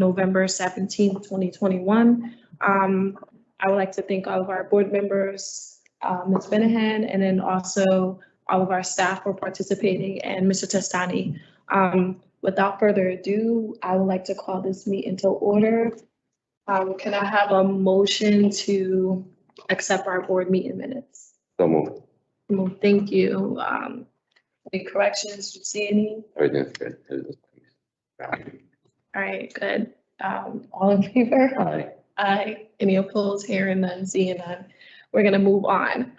November 17th, 2021. I would like to thank all of our board members, Ms. Benahan, and then also all of our staff for participating, and Mr. Testani. Without further ado, I would like to call this meeting to order. Can I have a motion to accept our board meeting minutes? So moved. Well, thank you. Any corrections? Do you see any? Everything's good. All right, good. All in favor? Aye. Aye. Any opposed? Hearing none, seeing none. We're gonna move on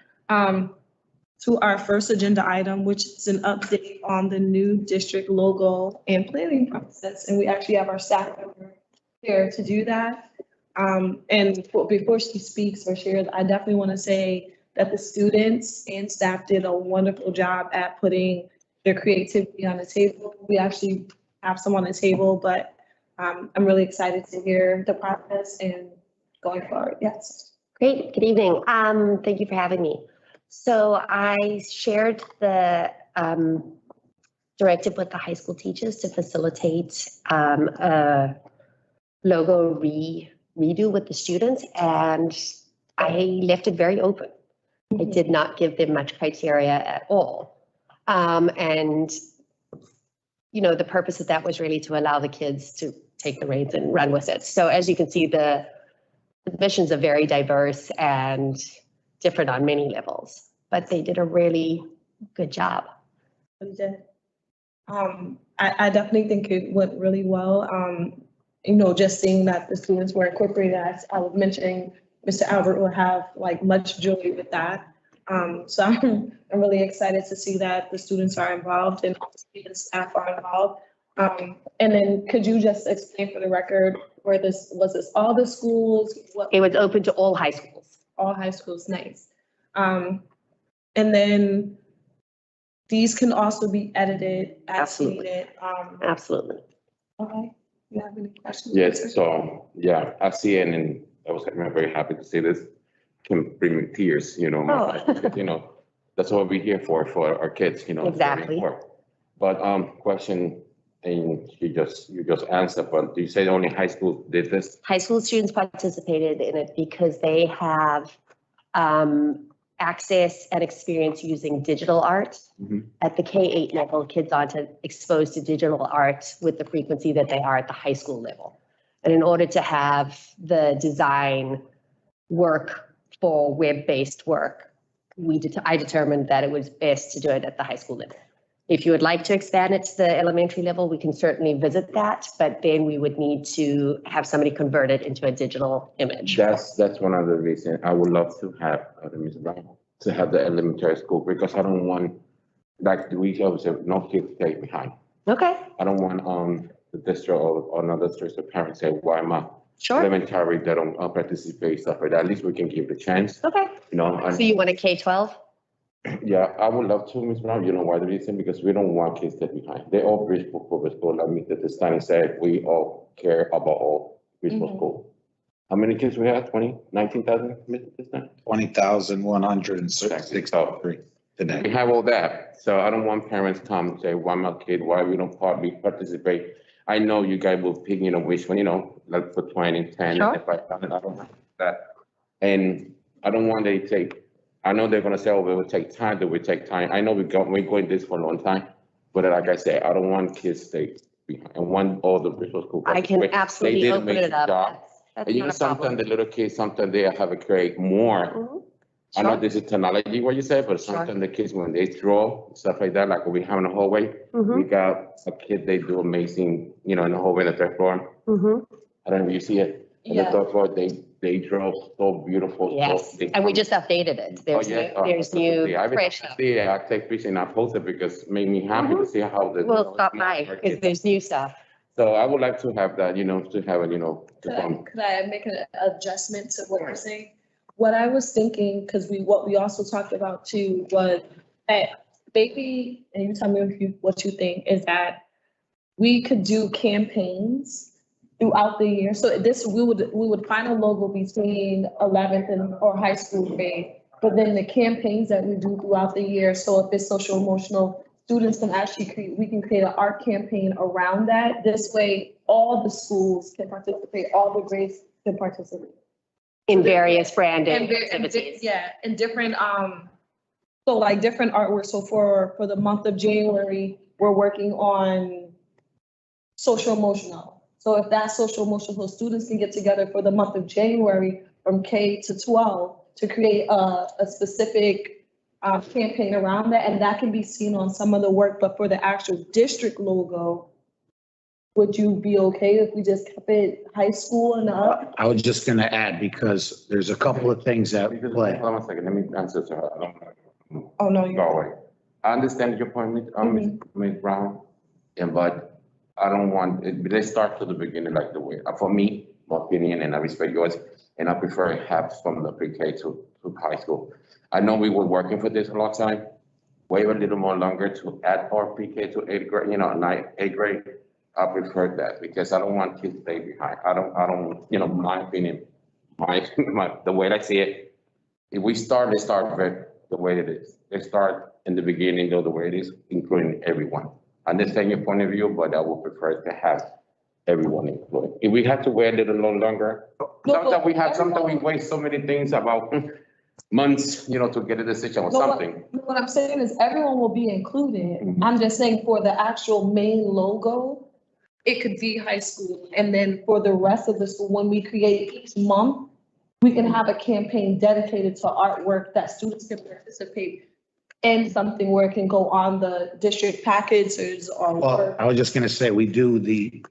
to our first agenda item, which is an update on the new district logo and planning process. And we actually have our staff member here to do that. Before she speaks or shares, I definitely want to say that the students and staff did a wonderful job at putting their creativity on the table. We actually have some on the table, but I'm really excited to hear the process and going forward. Yes. Great. Good evening. Thank you for having me. So I shared the directive with the high school teachers to facilitate a logo redo with the students, and I left it very open. I did not give them much criteria at all. And, you know, the purpose of that was really to allow the kids to take the reins and run with it. So as you can see, the missions are very diverse and different on many levels, but they did a really good job. They did. I definitely think it went really well. You know, just seeing that the students were incorporated, as I was mentioning, Mr. Albert will have like much joy with that. So I'm really excited to see that the students are involved and the staff are involved. And then could you just explain for the record where was this all the schools? It was open to all high schools. All high schools, nice. And then these can also be edited as needed. Absolutely. Okay. You have any questions? Yes. So yeah, I see it, and I was very happy to see this. Can bring me tears, you know. You know, that's what we're here for our kids, you know. Exactly. But question, and you just answered. But you said only high school did this? High school students participated in it because they have access and experience using digital art. At the K-8 level, kids aren't exposed to digital art with the frequency that they are at the high school level. And in order to have the design work for web-based work, I determined that it was best to do it at the high school level. If you would like to expand it to the elementary level, we can certainly visit that, but then we would need to have somebody convert it into a digital image. That's one of the reasons I would love to have the elementary school, because I don't want, like we always say, no kids stay behind. Okay. I don't want the district or another district of parents say, why am I elementary, they don't participate, stuff like that. At least we can give the chance. Okay. You know. So you want a K-12? Yeah, I would love to, Ms. Brown. You know why the reason? Because we don't want kids left behind. They all Bridgeport Public School. Like Mr. Testani said, we all care about all Bridgeport School. How many kids we have? 19,000, Mr. Testani? 20,166 today. We have all that. So I don't want parents come and say, why my kid, why we don't participate. I know you guys will pick, you know, which one, you know, like for 20, 10, Sure. and 5,000. I don't want that. And I don't want they take, I know they're gonna say, oh, it will take time, that will take time. I know we're going this for a long time, but like I said, I don't want kids to stay behind. I want all the visual school. I can absolutely open it up. That's And you know, sometimes the little kids, sometimes they have to create more. I know this is technology, what you say, but sometimes the kids, when they draw, stuff like that, like we have in the hallway, we got a kid, they do amazing, you know, in the hallway, in the third floor. I don't know if you see it. In the third floor, they draw so beautiful. Yes, so and we just updated it. There's new fresh stuff. Yeah, I take picture and I post it because it made me happy to see how the. We'll stop by because there's new stuff. So I would like to have that, you know, to have it, you know. Could I make an adjustment to what you're saying? What I was thinking, because what we also talked about too was that maybe, and you tell me what you think, is that we could do campaigns throughout the year. So we would find a logo between 11th or high school grade, but then the campaigns that we do throughout the year. So if it's social emotional students can actually we can create an art campaign around that. This way, all the schools can participate, all the grades can participate. In various branded And activities. yeah, and different, so like different artwork. So for the month of January, we're working on social emotional. So if that's social emotional, students can get together for the month of January from K to 12 to create a specific campaign around that. And that can be seen on some of the work, but for the actual district logo, would you be okay if we just kept it high school and up? I was just gonna add, because there's a couple of things that Because, play. hold on a second, let me answer to her. I don't want Oh, no, to go away. I understand your point, Ms. Brown, but I don't want, let's start to the beginning like the way, for me, my opinion, and I respect yours, and I prefer it have from the pre-K to high school. I know we were working for this a long time, wait a little more longer to add our pre-K to eighth grade, eighth grade. I prefer that because I don't want kids to stay behind. I don't, my opinion, the way I see it, if we start, let's start the way it is. Let's start in the beginning, the way it is, including everyone. I understand your point of view, but I would prefer to have everyone included. If we have to wait a little longer, sometimes we waste so many things about months, to get a decision or something. What I'm saying is everyone will be included. I'm just saying for the actual main logo, it could be high school. And then for the rest of the school, when we create each month, we can have a campaign dedicated to artwork that students can participate in, something where it can go on the district packages or. Well, I was just gonna say, we do the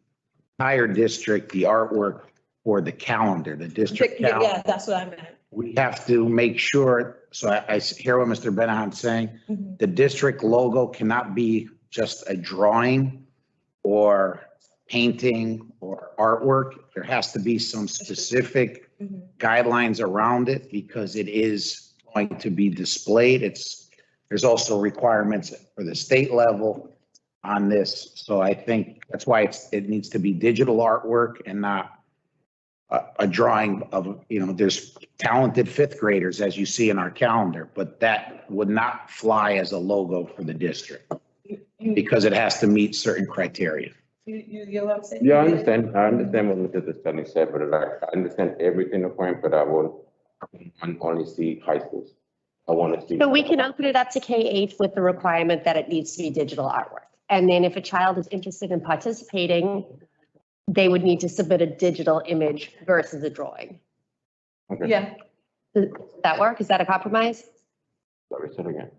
entire district, the artwork for the calendar, the district calendar. Yeah, that's what I meant. We have to make sure, so I hear what Mr. Benahan's saying. Mhm. The district logo cannot be just a drawing or painting or artwork. There has to be some specific Mhm. guidelines around it because it is going to be displayed. There's also requirements for the state level on this. So I think that's why it needs to be digital artwork and not a drawing of, there's talented fifth graders, as you see in our calendar, but that would not fly as a logo for the district because it has to meet certain criteria. You get what I'm saying? Yeah, I understand what Mr. Destani said, but I understand everything, the point, but I will only see high schools. I want to see. So we can open it up to K-8 with the requirement that it needs to be digital artwork. And then if a child is interested in participating, they would need to submit a digital image versus a drawing. Okay. Yeah, Does that work? Is that a compromise? Sorry, say it again.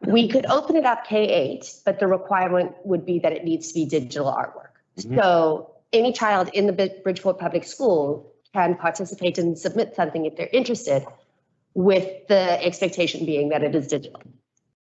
We could open it up K-8, but the requirement would be that it needs to be digital artwork. Mhm. So any child in the Bridgeport Public School can participate and submit something if they're interested, with the expectation being that it is digital.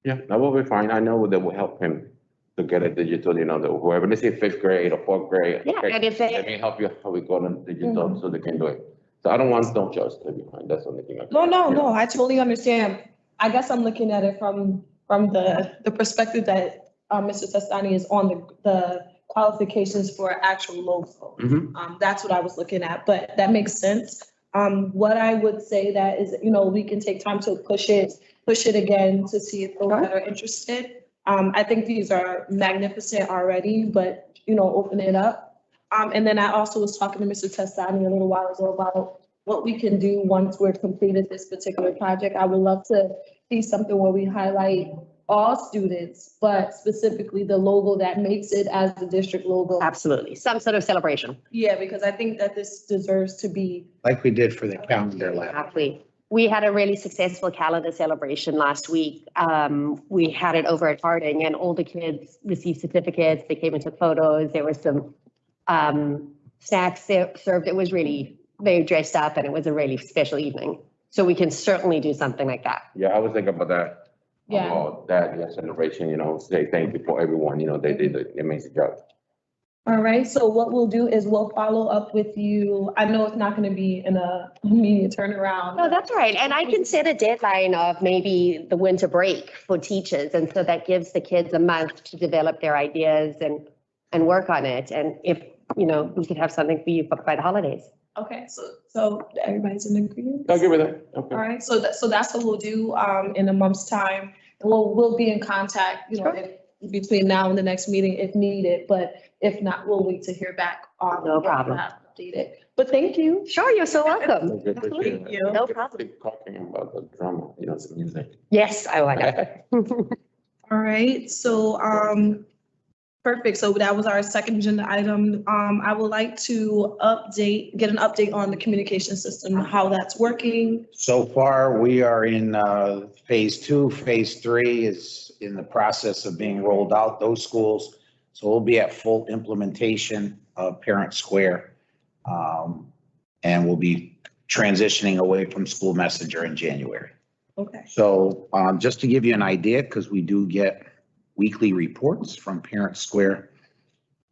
Yeah, that will be fine. I know that will help him to get a digital, whoever, let's say fifth grade or fourth grade. Yeah, okay, and if Let they, me help you how we go on digital so they can do it. So I don't want no child to stay behind. That's the only thing. no, I totally understand. I guess I'm looking at it from the perspective that Mr. Testani is on the qualifications for actual logo. Mhm. That's what I was looking at, but that makes sense. What I would say that is, we can take time to push it again to see if those that are interested. I think these are magnificent already, but, open it up. And then I also was talking to Mr. Testani a little while ago about what we can do once we're completed this particular project. I would love to see something where we highlight all students, but specifically the logo that makes it as the district logo. absolutely, some sort of celebration. Yeah, because I think that this deserves to be. Like we did for the calendar lab. Exactly. We had a really successful calendar celebration last week. We had it over at Harding and all the kids received certificates. They came and took photos. There were some snacks served. It was really, they dressed up and it was a really special evening. So we can certainly do something like that. Yeah, I was thinking about that. Yeah. About that, celebration, say thank you for everyone, they did an amazing job. All right, so what we'll do is we'll follow up with you. I know it's not going to be in a immediate turnaround. No, that's all right. And I can set a deadline of maybe the winter break for teachers. And so that gives the kids a month to develop their ideas and work on it. And if, we could have something for you by the holidays. Okay, so everybody's in agreement? I'll give it that, okay. All right, so that's what we'll do in a month's time. And we'll be in contact, Sure. between now and the next meeting if needed, but if not, we'll wait to hear back on. No what you problem. have Updated, but thank you. Sure, you're so welcome. Thank you. No problem. Talking about the drama, the music. Yes, I want to. All right, so, perfect. So that was our second agenda item. I would like to get an update on the communication system, how that's working. So far, we are in phase 2. Phase 3 is in the process of being rolled out, those schools. So we'll be at full implementation of Parent Square. And we'll be transitioning away from School Messenger in January. Okay. So just to give you an idea, because we do get weekly reports from Parent Square,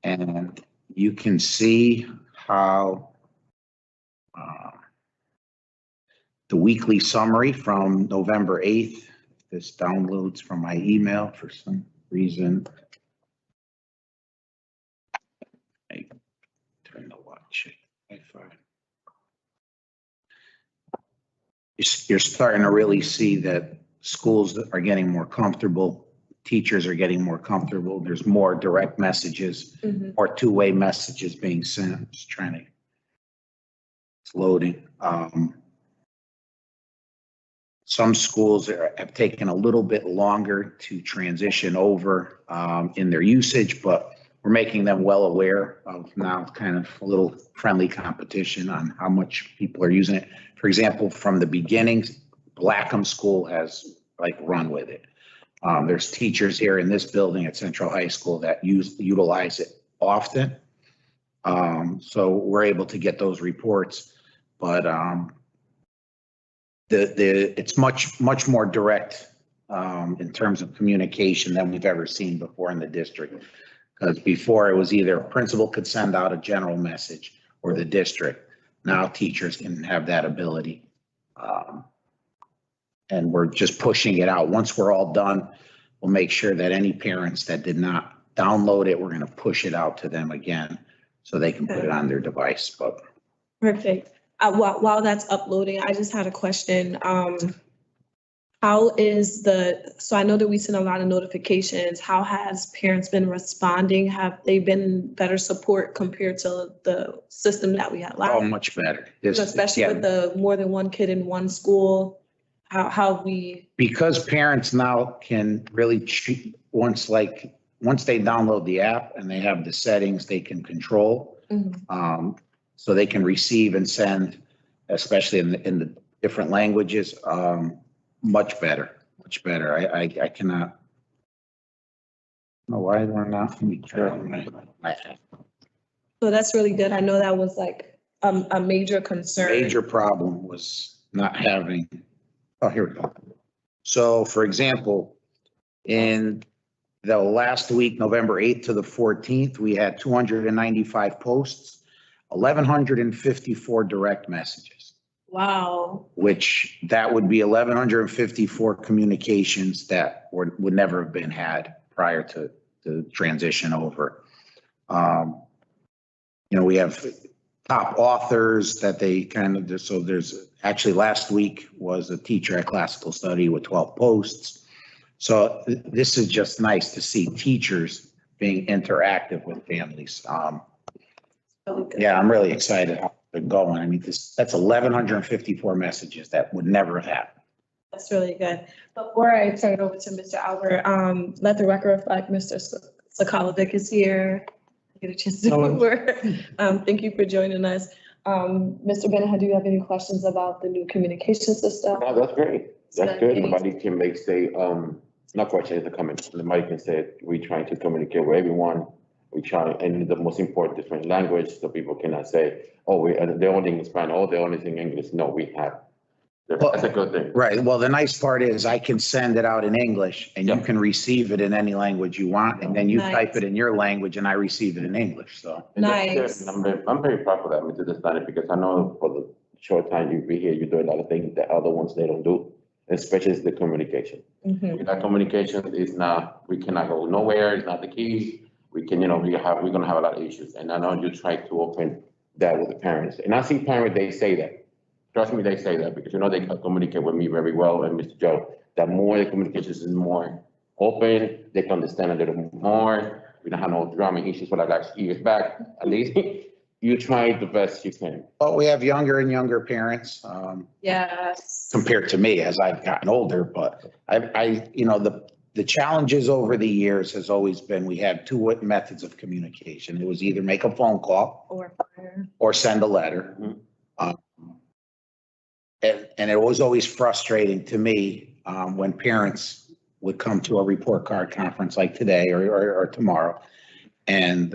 and you can see how the weekly summary from November 8th, this downloads from my email for some reason. I turn the watch. You're starting to really see that schools are getting more comfortable, teachers are getting more comfortable. There's more direct messages, more two-way messages being sent. Just trying to, it's loading. Some schools have taken a little bit longer to transition over in their usage, but we're making them well aware of now kind of a little friendly competition on how much people are using it. For example, from the beginning, Blackham School has like run with it. There's teachers here in this building at Central High School that utilize it often. So we're able to get those reports, but it's much more direct in terms of communication than we've ever seen before in the district. Because before it was either a principal could send out a general message or the district. Now teachers can have that ability. And we're just pushing it out. Once we're all done, we'll make sure that any parents that did not download it, we're going to push it out to them again so they can put it on their device. But Perfect. While that's uploading, I just had a question. How is so I know that we send a lot of notifications. How has parents been responding? Have they been better support compared to the system that we had last? much better. Especially with the more than one kid in one school, how we. Because parents now can really once they download the app and they have the settings they can control. So they can receive and send, especially in the different languages. Much better. I cannot. No, why we're not. Let me try So that's really good. I know that was like a major concern. Major problem was not having. Oh, here we go. So, for example, in the last week, November 8th to the 14th, we had 295 posts, 1,154 direct messages. Wow. Which that would be 1,154 communications that would never have been had prior to the transition over. We have top authors that they kind of, so there's actually last week was a teacher at classical study with 12 posts. So this is just nice to see teachers being interactive with families. Yeah, I'm really excited how they're going. I mean, that's 1,154 messages that would never have happened. That's really good. Before I turn it over to Mr. Albert, let the record reflect Mr. Sokolovic is here. Get a chance to work. Thank you for joining us. Mr. Bennett, do you have any questions about the new communication system? No, that's great. That's good. Nobody can not questions, a comment. Nobody can say we're trying to communicate with everyone. We try, and the most important different language, so people cannot say, oh, they're only in Spanish, oh, they're only in English. No, we have. That's a good thing. Right. Well, the nice part is I can send it out in English and you can receive it in any language you want. And then you type it in your language and I receive it in English. So. Nice. I'm very proud of that, Mr. Destani, because I know for the short time you'll be here, you do a lot of things that other ones they don't do, especially the communication. That communication is not, we cannot go nowhere. It's not the key. We can, we're going to have a lot of issues. And I know you try to open that with the parents. And I see parents, they say that. Trust me, they say that because, they can communicate with me very well and Mr. Joe, that more the communication is more open, they can understand a little more. We don't have no drama issues for like last years back. At least you try the best you can. But we have younger and younger parents, Yes. compared to me as I've gotten older, but the challenges over the years has always been, we had two methods of communication. It was either make a phone call Or fire. or send a letter. And it was always frustrating to me, when parents would come to a report card conference like today or tomorrow. And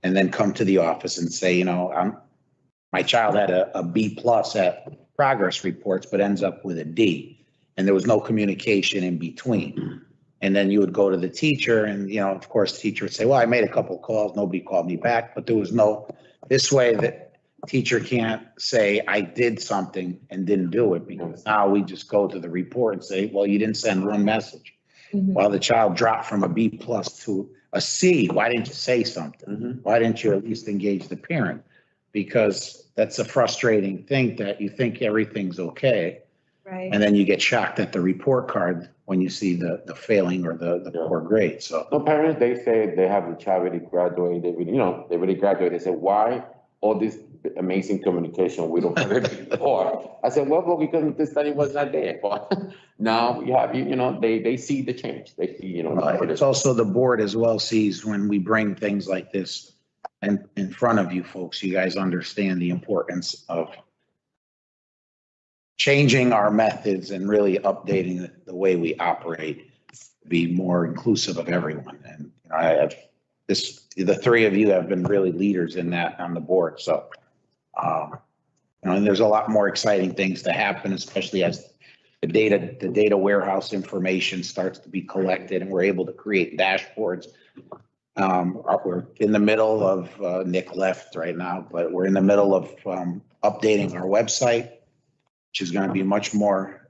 then come to the office and say, my child had a B+ at progress reports, but ends up with a D. And there was no communication in between. And then you would go to the teacher and, of course, the teacher would say, well, I made a couple of calls, nobody called me back, but there was no, this way that teacher can't say, I did something and didn't do it, because now we just go to the report and say, well, you didn't send one message. Mhm. While the child dropped from a B+ to a C, why didn't you say something? Why didn't you at least engage the parent? Because that's a frustrating thing, that you think everything's okay. Right. And then you get shocked at the report card when you see the failing or the poor grade, so. No, parents, they say they have the child really graduated, they really graduated. They say, why all this amazing communication we don't have it before? I said, well, because the study was not there, but now you have, they see the change. They see, It's also the board as well sees when we bring things like this in front of you folks, you guys understand the importance of changing our methods and really updating the way we operate to be more inclusive of everyone. And the three of you have been really leaders in that on the board. So, and there's a lot more exciting things to happen, especially as the data warehouse information starts to be collected and we're able to create dashboards. We're in the middle of, Nick left right now, but we're in the middle of updating our website, which is going to be much more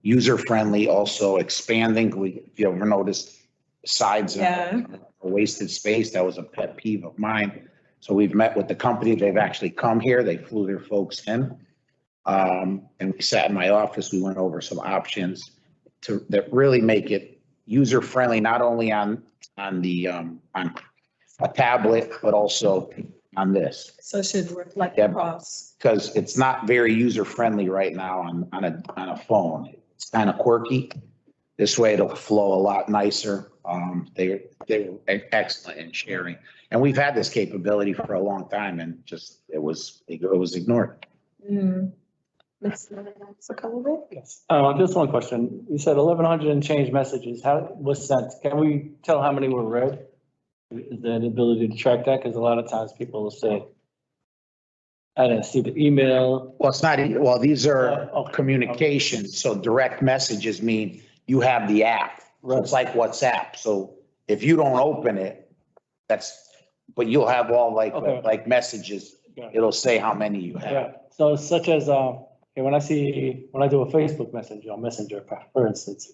user-friendly, also expanding. If you ever noticed sides of wasted space, that was a pet peeve of mine. So we've met with the company. They've actually come here. They flew their folks in. And we sat in my office. We went over some options that really make it user-friendly, not only on a tablet, but also on this. So it should reflect Yeah. across. Because it's not very user-friendly right now on a phone. It's kind of quirky. This way it'll flow a lot nicer. They were excellent in sharing. And we've had this capability for a long time and just, it was ignored. Mm. So cover it? Yes. Just one question. You said 1,100 and change messages. How was sent? Can we tell how many were read? Is there an ability to track that? Because a lot of times people will say, I didn't see the email. Well, it's not, these are Okay. communications. So direct messages mean you have the app. So it's like WhatsApp. So if you don't open it, but you'll have all Okay. like messages. Yeah. It'll say how many you have. Yeah. So such as, when I do a Facebook message or Messenger, for instance,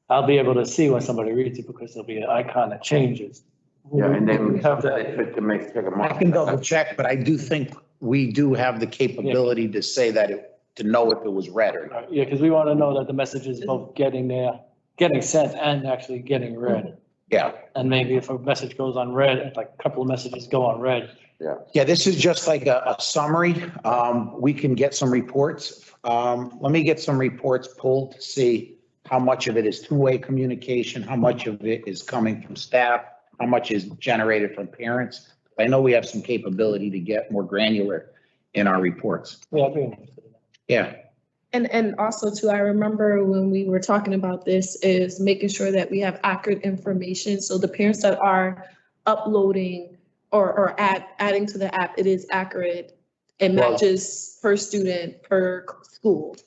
I'll be able to see when somebody reads it because there'll be an icon that changes. Yeah, and then We have that. to make check them I out. can double check, but I do think we do have the capability to say that to know if it was read or not. Yeah, because we want to know that the message is both getting sent and actually getting read. Yeah. And maybe if a message goes unread, like a couple of messages go unread. Yeah, this is just like a summary. We can get some reports. Let me get some reports pulled to see how much of it is two-way communication, how much of it is coming from staff, how much is generated from parents. I know we have some capability to get more granular in our reports. Yeah, I'd be interested in that. Yeah. And also too, I remember when we were talking about this is making sure that we have accurate information. So the parents that are uploading or adding to the app, it is accurate. It Well- matches per student, per school.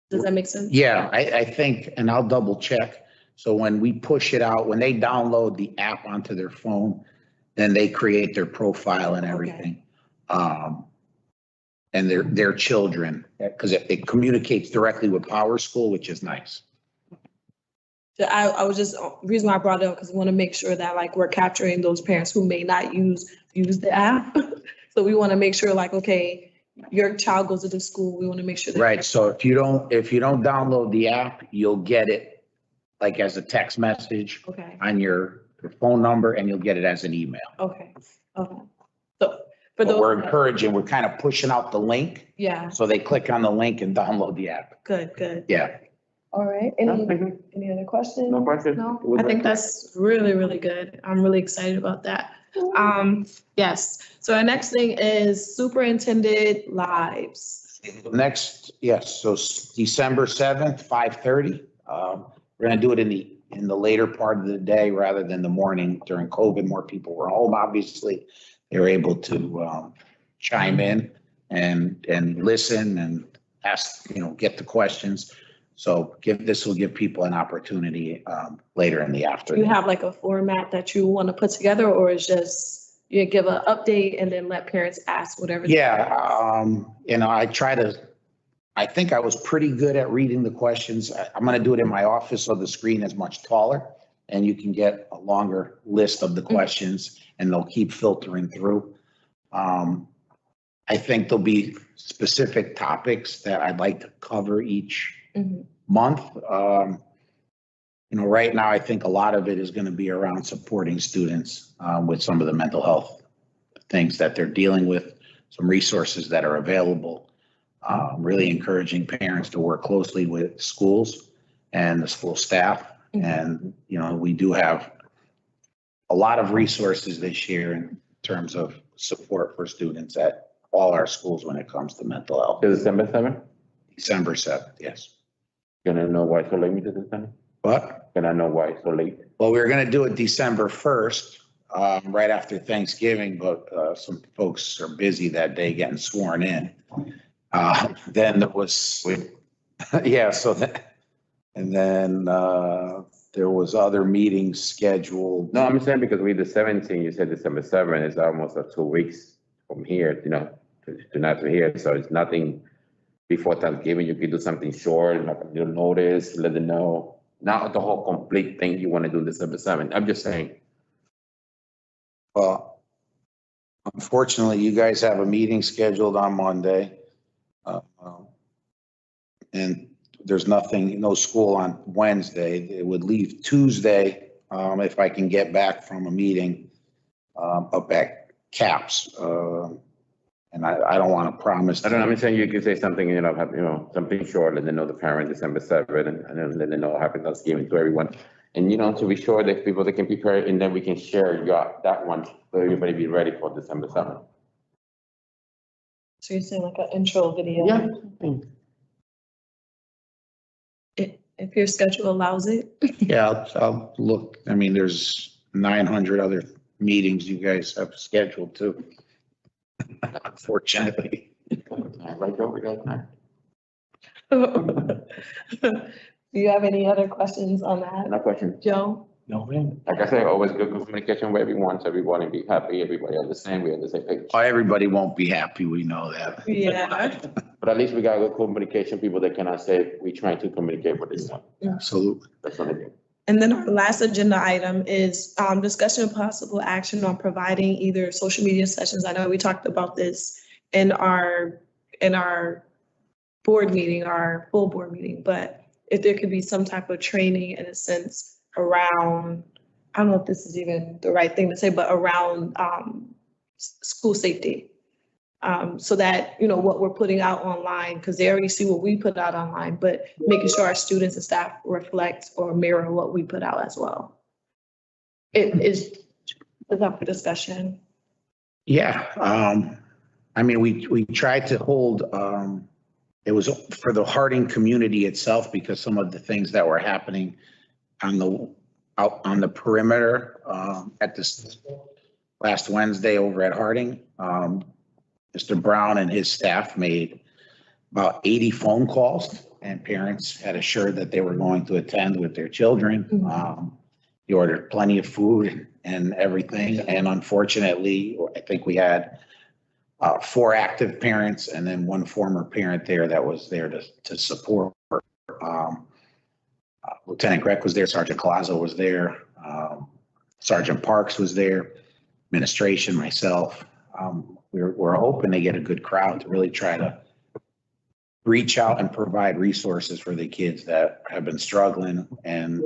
Does that make sense? Yeah, I think, and I'll double check. So when we push it out, when they download the app onto their phone, then they create their profile and everything. And their children, because it communicates directly with Power School, which is nice. I was just, reason why I brought it up, because we want to make sure that like we're capturing those parents who may not use the app. So we want to make sure like, okay, your child goes to the school, we want to make sure. that- Right, so if you don't download the app, you'll get it like as a text message Okay, on your phone number, and you'll get it as an email. okay, okay. So for But we're those, encouraging, we're kind of pushing out the link, yeah, so they click on the link and download the app. good. Yeah. All right, any other questions? No questions. No, It was I think very- that's really good. I'm really excited about that. Yes, so our next thing is superintendent lives. Next, yes, so December 7th, 5:30. We're gonna do it in the later part of the day rather than the morning. During COVID, more people were home, obviously. They were able to chime in and listen and ask, get the questions. So this will give people an opportunity later in the Do you afternoon. have like a format that you want to put together, or is just you give an update and then let parents ask whatever? Yeah, I think I was pretty good at reading the questions. I'm gonna do it in my office, so the screen is much taller and you can get a longer list of the questions and they'll keep filtering through. I think there'll be specific topics that I'd like to cover each Mhm. month. Right now, I think a lot of it is gonna be around supporting students with some of the mental health things that they're dealing with, some resources that are available. Really encouraging parents to work closely with schools and the school staff. And, we do have a lot of resources this year in terms of support for students at all our schools when it comes to mental health. December 7th? December 7th, yes. Gonna know why so late, Mr. December? But, Gonna know why so late? well, we were gonna do it December 1st, right after Thanksgiving, but some folks are busy that day getting sworn in. Then there was, yeah, so that, and then there was other meetings scheduled. No, I'm saying because we the 17th, you said December 7th is almost 2 weeks from here, to not to here. So it's nothing before Thanksgiving. You could do something short, like a little notice, let them know. Not the whole complete thing you want to do December 7th. I'm just saying. Well, unfortunately, you guys have a meeting scheduled on Monday. And there's no school on Wednesday. It would leave Tuesday, if I can get back from a meeting, up at CAPS. And I don't want to promise. I don't know, I'm saying you could say something, something short, let them know the parent December 7th, and then let them know happy Thanksgiving to everyone. And, to be sure that people, they can prepare, and then we can share that one, so everybody be ready for December 7th. So you're saying like an intro video? Yeah. If your schedule allows it. Yeah, I'll look. I mean, there's 900 other meetings you guys have scheduled too. Unfortunately. Right over there. Do you have any other questions on that, No question. Joe? No, man. Like I say, always good communication with everyone, so everybody be happy, everybody understand, we on the same page. Everybody won't be happy, we know that. Yeah. But at least we got good communication, people that cannot say, we trying to communicate with this one. Absolutely. That's what I do. And then our last agenda item is discussion of possible action on providing either social media sessions. I know we talked about this in our board meeting, our full board meeting, but if there could be some type of training in a sense around, I don't know if this is even the right thing to say, but around school safety. So that, what we're putting out online, because they already see what we put out online, but making sure our students and staff reflect or mirror what we put out as well. It is up for discussion. Yeah, I mean, we tried to hold, it was for the Harding community itself, because some of the things that were happening out on the perimeter, at this last Wednesday over at Harding, Mr. Brown and his staff made about 80 phone calls, and parents had assured that they were going to attend with their children. He ordered plenty of food and everything. And unfortunately, I think we had 4 active parents and then 1 former parent there that was there to support. Lieutenant Grech was there, Sergeant Collazo was there, Sergeant Parks was there, administration, myself. We're hoping to get a good crowd to really try to reach out and provide resources for the kids that have been struggling and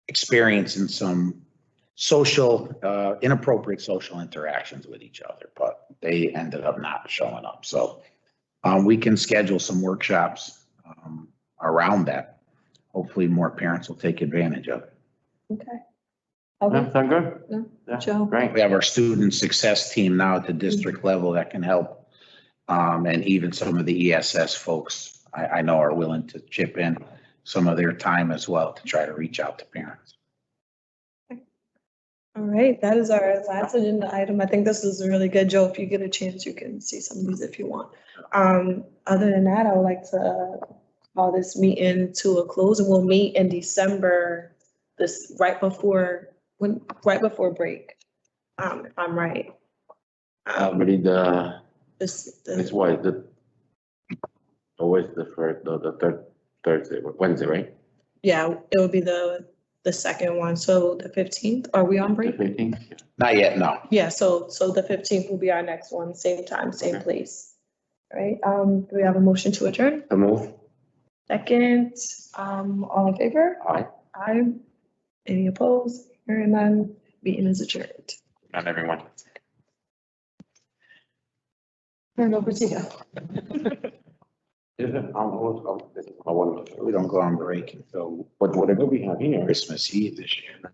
experiencing some inappropriate social interactions with each other, but they ended up not showing up. So we can schedule some workshops around that. Hopefully more parents will take advantage of it. Okay. Yeah, Okay, sound good? Yeah. Yeah, Joe? great. We have our student success team now at the district level that can help. And even some of the ESS folks, I know are willing to chip in some of their time as well to try to reach out to parents. All right, that is our last agenda item. I think this is really good, Joe. If you get a chance, you can see some of these if you want. Other than that, I would like to call this meeting to a close, and we'll meet in December, right before break. If I'm right. Already This, it's what, always the first, the third Thursday, Wednesday, right? yeah, it will be the second one. So the 15th, are we on break? The 15th? Not yet, no. Yeah, so the 15th will be our next one, same time, same Okay. place. All right, do we have a motion to adjourn? The move? Second, all in favor? Aye. Aye. Any opposed? Hearing none, meeting is adjourned. Not everyone. Turn over to you. Is it? I want to. We don't go on break until Whatever we have here. Christmas Eve this year.